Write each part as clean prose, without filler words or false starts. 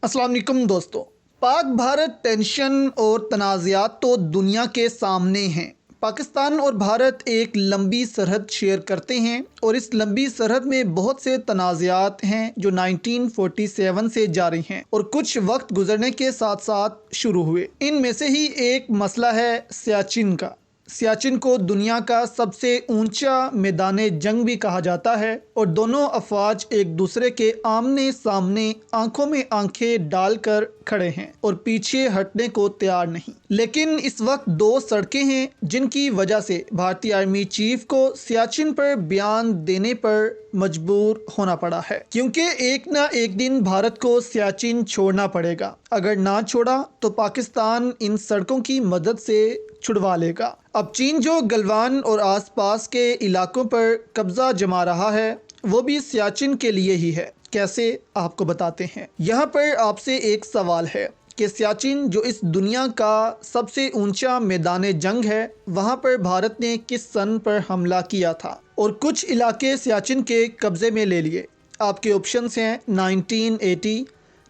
अस्सलाम वालेकुम दोस्तों। पाक भारत टेंशन और तनाज़ात तो दुनिया के सामने हैं। पाकिस्तान और भारत एक लंबी सरहद शेयर करते हैं और इस लंबी सरहद में बहुत से तनाज़ात हैं जो 1947 से जारी हैं और कुछ वक्त गुजरने के साथ साथ शुरू हुए। इनमें से ही एक मसला है सियाचिन का। सियाचिन को दुनिया का सबसे ऊंचा मैदान जंग भी कहा जाता है और दोनों अफवाज एक दूसरे के आमने सामने आंखों में आंखें डालकर खड़े हैं और पीछे हटने को तैयार नहीं। लेकिन इस वक्त दो सड़कें हैं जिनकी वजह से भारतीय आर्मी चीफ को सियाचिन पर बयान देने पर मजबूर होना पड़ा है, क्योंकि एक ना एक दिन भारत को सियाचिन छोड़ना पड़ेगा। अगर ना छोड़ा तो पाकिस्तान इन सड़कों की मदद से छुड़वा लेगा। अब चीन जो गलवान और आसपास के इलाकों पर कब्जा जमा रहा है वो भी सियाचिन के लिए ही है। कैसे, आपको बताते हैं। यहाँ पर आपसे एक सवाल है कि सियाचिन जो इस दुनिया का सबसे ऊंचा मैदान जंग है, वहाँ पर भारत ने किस सन पर हमला किया था और कुछ इलाके सियाचिन के कब्जे में ले लिए। आपके ऑप्शंस हैं 1980,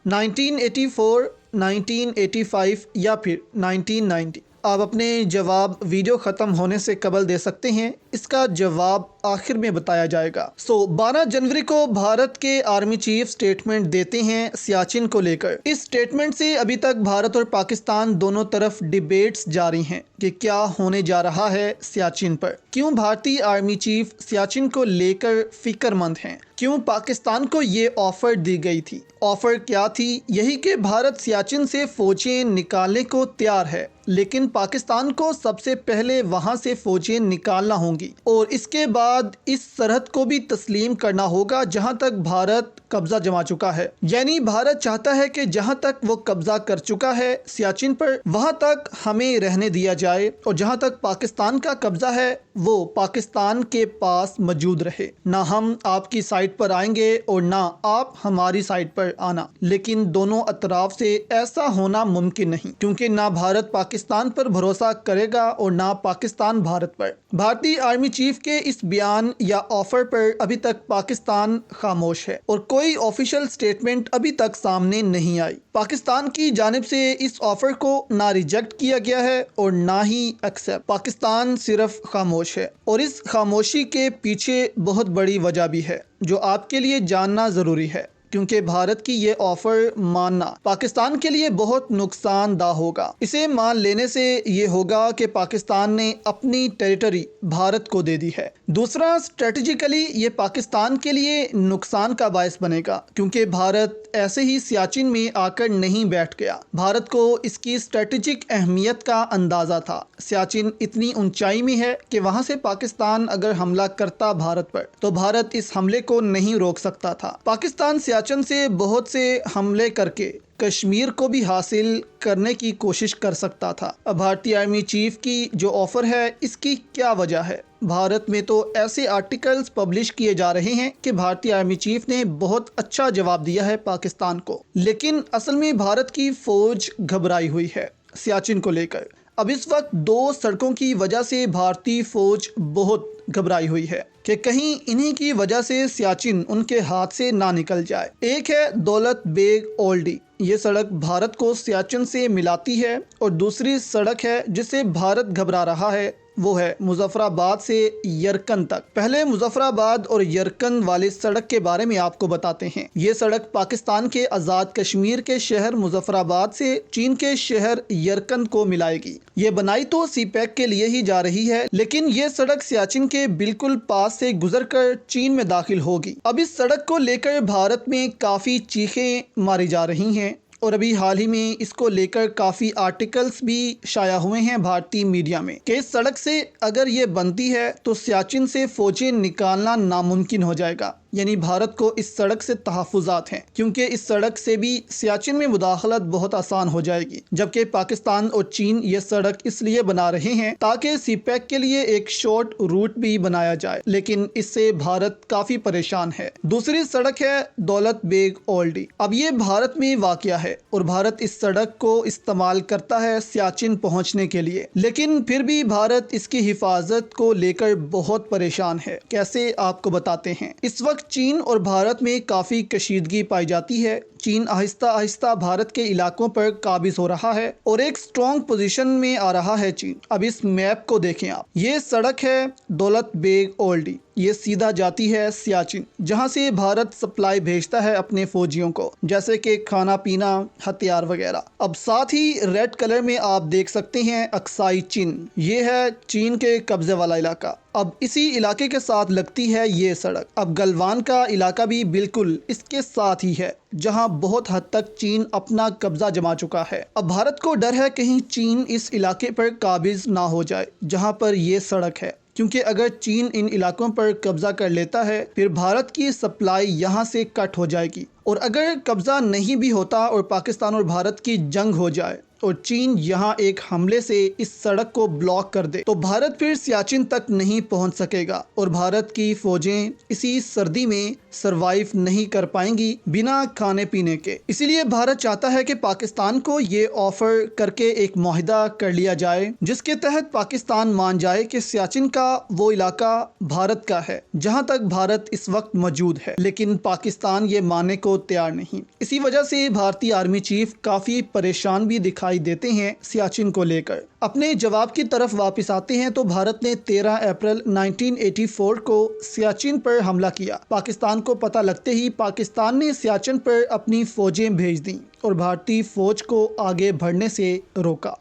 1984, 1985 या फिर 1990। आप अपने जवाब वीडियो ख़त्म होने से कबल दे सकते हैं। इसका जवाब आखिर में बताया जाएगा। 12 जनवरी को भारत के आर्मी चीफ स्टेटमेंट देते हैं सियाचिन को लेकर। इस स्टेटमेंट से अभी तक भारत और पाकिस्तान दोनों तरफ डिबेट्स जारी हैं कि क्या होने जा रहा है सियाचिन पर। क्यों भारतीय आर्मी चीफ सियाचिन को लेकर फिक्रमंद हैं? क्यों पाकिस्तान को ये ऑफर दी गई थी? ऑफर क्या थी? यही कि भारत सियाचिन से फौजें निकालने को तैयार है, लेकिन पाकिस्तान को सबसे पहले वहां से फौजें निकालना होंगी और इसके बाद इस सरहद को भी तस्लीम करना होगा जहां तक भारत कब्जा जमा चुका है। यानी भारत चाहता है कि जहां तक वो कब्जा कर चुका है सियाचिन पर, वहां तक हमें रहने दिया जाए और जहां तक पाकिस्तान का कब्जा है वो पाकिस्तान के पास मौजूद रहे। ना हम आपकी साइड पर आएंगे और ना आप हमारी साइड पर आना। लेकिन दोनों अतराफ से ऐसा होना मुमकिन नहीं, क्योंकि ना भारत पाकिस्तान पर भरोसा करेगा और ना पाकिस्तान भारत पर। भारतीय आर्मी चीफ के इस बयान या ऑफर पर अभी तक पाकिस्तान खामोश है और कोई ऑफिशियल स्टेटमेंट अभी तक सामने नहीं आई। पाकिस्तान की जानिब से इस ऑफर को ना रिजेक्ट किया गया है और ना ही एक्सेप्ट। पाकिस्तान सिर्फ खामोश है और इस खामोशी के पीछे बहुत बड़ी वजह भी है जो आपके लिए जानना ज़रूरी है, क्योंकि भारत की ये ऑफर मानना पाकिस्तान के लिए बहुत नुकसानदाह होगा। इसे मान लेने से ये होगा कि पाकिस्तान ने अपनी टेरिटरी भारत को दे दी है। दूसरा, स्ट्रेटेजिकली ये पाकिस्तान के लिए नुकसान का बायस बनेगा, क्योंकि भारत ऐसे ही सियाचिन में आकर नहीं बैठ गया। भारत को इसकी स्ट्रेटेजिक अहमियत का अंदाज़ा था। सियाचिन इतनी ऊंचाई में है कि वहाँ से पाकिस्तान अगर हमला करता भारत पर तो भारत इस हमले को नहीं रोक सकता था। पाकिस्तान सियाचिन से बहुत से हमले करके कश्मीर को भी हासिल करने की कोशिश कर सकता था। अब भारतीय आर्मी चीफ की जो ऑफर है इसकी क्या वजह है? भारत में तो ऐसे आर्टिकल्स पब्लिश किए जा रहे हैं कि भारतीय आर्मी चीफ ने बहुत अच्छा जवाब दिया है पाकिस्तान को, लेकिन असल में भारत की फौज घबराई हुई है सियाचिन को लेकर। अब इस वक्त दो सड़कों की वजह से भारतीय फौज बहुत घबराई हुई है कि कहीं इन्हीं की वजह से सियाचिन उनके हाथ से ना निकल जाए। एक है दौलत बेग ओल्डी, ये सड़क भारत को सियाचिन से मिलाती है और दूसरी सड़क है जिसे भारत घबरा रहा है, वो है मुजफ्फराबाद से यरकन तक। पहले मुजफ्फराबाद और यरकन वाली सड़क के बारे में आपको बताते हैं। ये सड़क पाकिस्तान के आज़ाद कश्मीर के शहर मुजफ्फराबाद से चीन के शहर यरकन को मिलाएगी। ये बनाई तो सीपैक के लिए ही जा रही है, लेकिन ये सड़क सियाचिन के बिल्कुल पास से गुजरकर चीन में दाखिल होगी। अब इस सड़क को लेकर भारत में काफ़ी चीखें मारी जा रही हैं और अभी हाल ही में इसको लेकर काफ़ी आर्टिकल्स भी शाया हुए हैं भारतीय मीडिया में कि इस सड़क से अगर ये बनती है तो सियाचिन से फौजें निकालना नामुमकिन हो जाएगा। यानी भारत को इस सड़क से तहफ़्फ़ुज़ात हैं, क्योंकि इस सड़क से भी सियाचिन में मुदाखलत बहुत आसान हो जाएगी। जबकि पाकिस्तान और चीन ये सड़क इसलिए बना रहे हैं ताकि सीपैक के लिए एक शॉर्ट रूट भी बनाया जाए, लेकिन इससे भारत काफ़ी परेशान है। दूसरी सड़क है दौलत बेग ओल्डी। अब ये भारत में वाक़या है और भारत इस सड़क को इस्तेमाल करता है सियाचिन पहुँचने के लिए, लेकिन फिर भी भारत इसकी हिफाजत को लेकर बहुत परेशान है। कैसे, आपको बताते हैं। इस वक्त وقت چین اور بھارت میں کافی کشیدگی پائی جاتی ہے۔ چین آہستہ آہستہ بھارت کے علاقوں پر قابض ہو رہا ہے اور ایک سٹرونگ پوزیشن میں آ رہا ہے چین۔ اب اس میپ کو دیکھیں آپ، یہ سڑک ہے دولت بیگ اولڈی، یہ سیدھا جاتی ہے سیاچن، جہاں سے بھارت سپلائی بھیجتا ہے اپنے فوجیوں کو، جیسے کہ کھانا پینا، ہتھیار وغیرہ۔ اب ساتھ ہی ریڈ کلر میں آپ دیکھ سکتے ہیں اکسائی چین، یہ ہے چین کے قبضے والا علاقہ۔ اب اسی علاقے کے ساتھ لگتی ہے یہ سڑک۔ اب گلوان کا علاقہ بھی بالکل اس کے ساتھ ہی ہے، جہاں بہت حد تک چین اپنا قبضہ جما چکا ہے۔ اب بھارت کو ڈر ہے کہیں چین اس علاقے پر قابض نہ ہو جائے جہاں پر یہ سڑک ہے، کیونکہ اگر چین ان علاقوں پر قبضہ کر لیتا ہے پھر بھارت کی سپلائی یہاں سے کٹ ہو جائے گی، اور اگر قبضہ نہیں بھی ہوتا اور پاکستان اور بھارت کی جنگ ہو جائے اور چین یہاں ایک حملے سے اس سڑک کو بلاک کر دے تو بھارت پھر سیاچن تک نہیں پہنچ سکے گا، اور بھارت کی فوجیں اسی سردی میں سروائیو نہیں کر پائیں گی بنا کھانے پینے کے۔ اسی لیے بھارت چاہتا ہے کہ پاکستان کو یہ آفر کر کے ایک معاہدہ کر لیا جائے جس کے تحت پاکستان مان جائے کہ سیاچن کا وہ علاقہ بھارت کا ہے جہاں تک بھارت اس وقت موجود ہے، لیکن پاکستان یہ ماننے کو تیار نہیں۔ اسی وجہ سے بھارتی آرمی چیف کافی پریشان بھی دکھائی دیتے ہیں سیاچن کو لے کر۔ اپنے جواب کی طرف واپس آتے ہیں تو بھارت نے 13 اپریل 1984 کو سیاچن پر حملہ کیا۔ پاکستان کو پتہ لگتے ہی پاکستان نے سیاچن پر اپنی فوجیں بھیج دیں اور بھارتی فوج کو آگے بڑھنے سے روکا۔